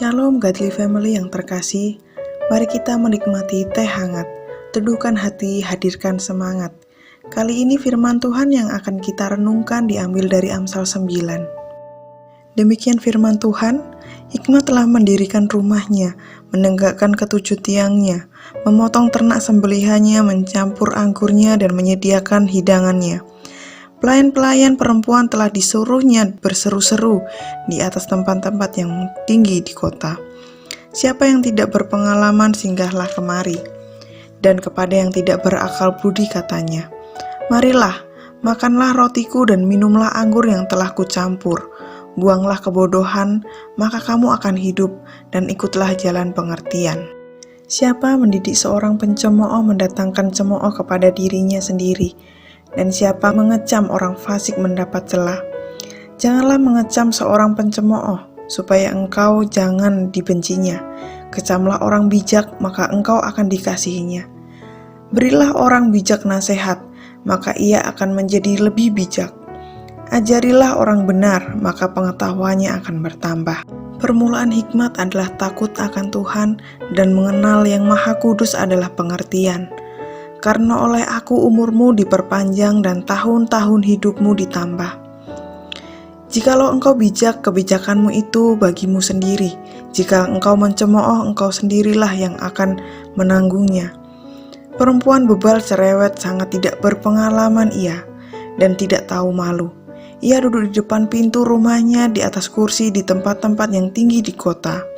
Shalom Godly Family yang terkasih, mari kita menikmati teh hangat, teduhkan hati, hadirkan semangat. Kali ini firman Tuhan yang akan kita renungkan diambil dari Amsal 9. Demikian firman Tuhan, hikmat telah mendirikan rumahnya, menegakkan ketujuh tiangnya, memotong ternak sembelihannya, mencampur anggurnya, dan menyediakan hidangannya. Pelayan-pelayan perempuan telah disuruhnya berseru-seru di atas tempat-tempat yang tinggi di kota. Siapa yang tidak berpengalaman singgahlah kemari. Dan kepada yang tidak berakal budi katanya, marilah, makanlah rotiku dan minumlah anggur yang telah kucampur. Buanglah kebodohan, maka kamu akan hidup, dan ikutlah jalan pengertian. Siapa mendidik seorang pencemooh mendatangkan cemooh kepada dirinya sendiri, dan siapa mengecam orang fasik mendapat celah. Janganlah mengecam seorang pencemooh, supaya engkau jangan dibencinya. Kecamlah orang bijak, maka engkau akan dikasihinya. Berilah orang bijak nasihat, maka ia akan menjadi lebih bijak. Ajarilah orang benar, maka pengetahuannya akan bertambah. Permulaan hikmat adalah takut akan Tuhan, dan mengenal Yang Maha Kudus adalah pengertian. Karena oleh aku umurmu diperpanjang dan tahun-tahun hidupmu ditambah. Jikalau engkau bijak, kebijakanmu itu bagimu sendiri. Jika engkau mencemooh, engkau sendirilah yang akan menanggungnya. Perempuan bebal cerewet sangat tidak berpengalaman ia, dan tidak tahu malu. Ia duduk di depan pintu rumahnya, di atas kursi, di tempat-tempat yang tinggi di kota.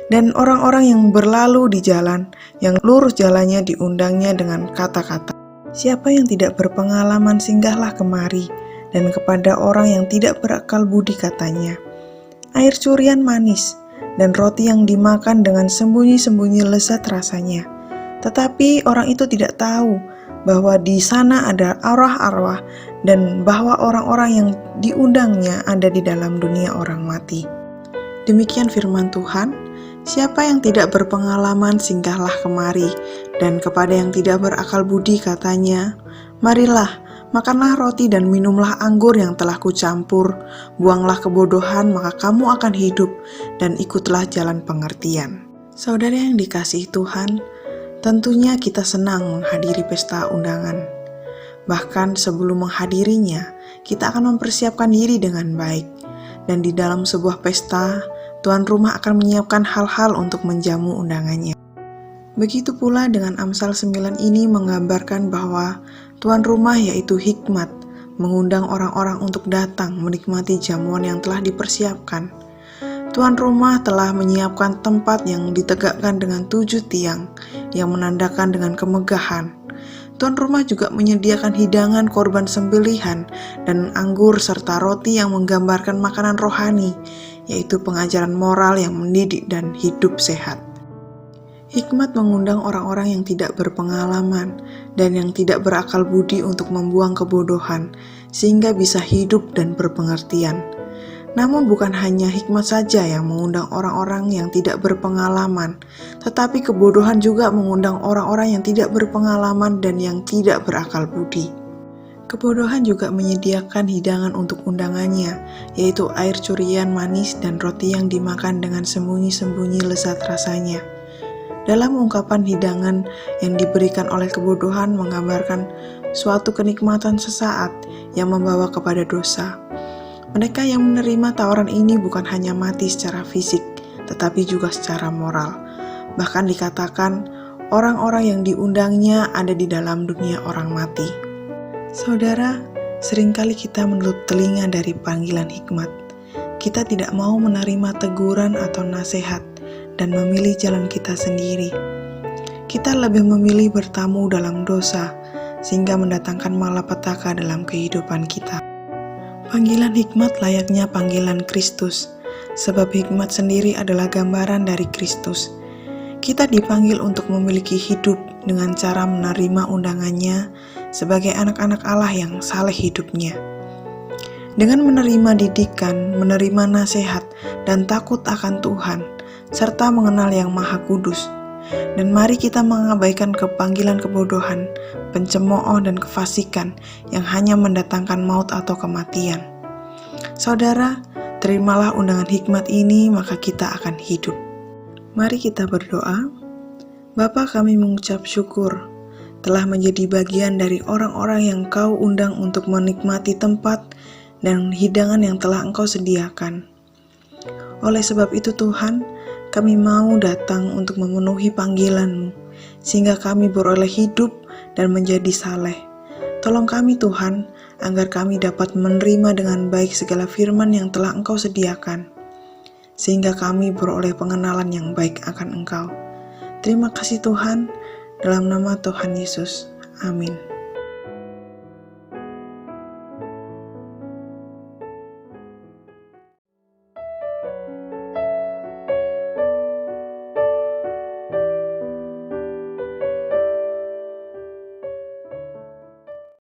Dan orang-orang yang berlalu di jalan, yang lurus jalannya diundangnya dengan kata-kata. Siapa yang tidak berpengalaman singgahlah kemari, dan kepada orang yang tidak berakal budi katanya, air curian manis, dan roti yang dimakan dengan sembunyi-sembunyi lezat rasanya. Tetapi orang itu tidak tahu bahwa di sana ada arwah-arwah, dan bahwa orang-orang yang diundangnya ada di dalam dunia orang mati. Demikian firman Tuhan. Siapa yang tidak berpengalaman singgahlah kemari, dan kepada yang tidak berakal budi katanya, marilah, makanlah roti dan minumlah anggur yang telah kucampur, buanglah kebodohan, maka kamu akan hidup, dan ikutlah jalan pengertian. Saudara yang dikasihi Tuhan, tentunya kita senang menghadiri pesta undangan. Bahkan sebelum menghadirinya, kita akan mempersiapkan diri dengan baik, dan di dalam sebuah pesta, tuan rumah akan menyiapkan hal-hal untuk menjamu undangannya. Begitu pula dengan Amsal 9 ini menggambarkan bahwa tuan rumah yaitu hikmat mengundang orang-orang untuk datang menikmati jamuan yang telah dipersiapkan. Tuan rumah telah menyiapkan tempat yang ditegakkan dengan 7 tiang yang menandakan dengan kemegahan. Tuan rumah juga menyediakan hidangan korban sembelihan dan anggur serta roti yang menggambarkan makanan rohani, yaitu pengajaran moral yang mendidik dan hidup sehat. Hikmat mengundang orang-orang yang tidak berpengalaman dan yang tidak berakal budi untuk membuang kebodohan, sehingga bisa hidup dan berpengertian. Namun bukan hanya hikmat saja yang mengundang orang-orang yang tidak berpengalaman, tetapi kebodohan juga mengundang orang-orang yang tidak berpengalaman dan yang tidak berakal budi. Kebodohan juga menyediakan hidangan untuk undangannya, yaitu air curian manis dan roti yang dimakan dengan sembunyi-sembunyi lezat rasanya. Dalam ungkapan hidangan yang diberikan oleh kebodohan menggambarkan suatu kenikmatan sesaat yang membawa kepada dosa. Mereka yang menerima tawaran ini bukan hanya mati secara fisik, tetapi juga secara moral. Bahkan dikatakan orang-orang yang diundangnya ada di dalam dunia orang mati. Saudara, seringkali kita menutup telinga dari panggilan hikmat. Kita tidak mau menerima teguran atau nasihat dan memilih jalan kita sendiri. Kita lebih memilih bertamu dalam dosa, sehingga mendatangkan malapetaka dalam kehidupan kita. Panggilan hikmat layaknya panggilan Kristus, sebab hikmat sendiri adalah gambaran dari Kristus. Kita dipanggil untuk memiliki hidup dengan cara menerima undangannya sebagai anak-anak Allah yang saleh hidupnya. Dengan menerima didikan, menerima nasihat, dan takut akan Tuhan, serta mengenal Yang Maha Kudus. Dan mari kita mengabaikan kepanggilan kebodohan, pencemooh dan kefasikan yang hanya mendatangkan maut atau kematian. Saudara, Terimalah undangan hikmat ini, maka kita akan hidup. Mari kita berdoa. Bapa, kami mengucap syukur telah menjadi bagian dari orang-orang yang Kau undang untuk menikmati tempat dan hidangan yang telah Engkau sediakan. Oleh sebab itu Tuhan, kami mau datang untuk memenuhi panggilan-Mu, sehingga kami beroleh hidup dan menjadi saleh. Tolong kami Tuhan, agar kami dapat menerima dengan baik segala firman yang telah Engkau sediakan, sehingga kami beroleh pengenalan yang baik akan Engkau. Terima kasih Tuhan, dalam nama Tuhan Yesus. Amin.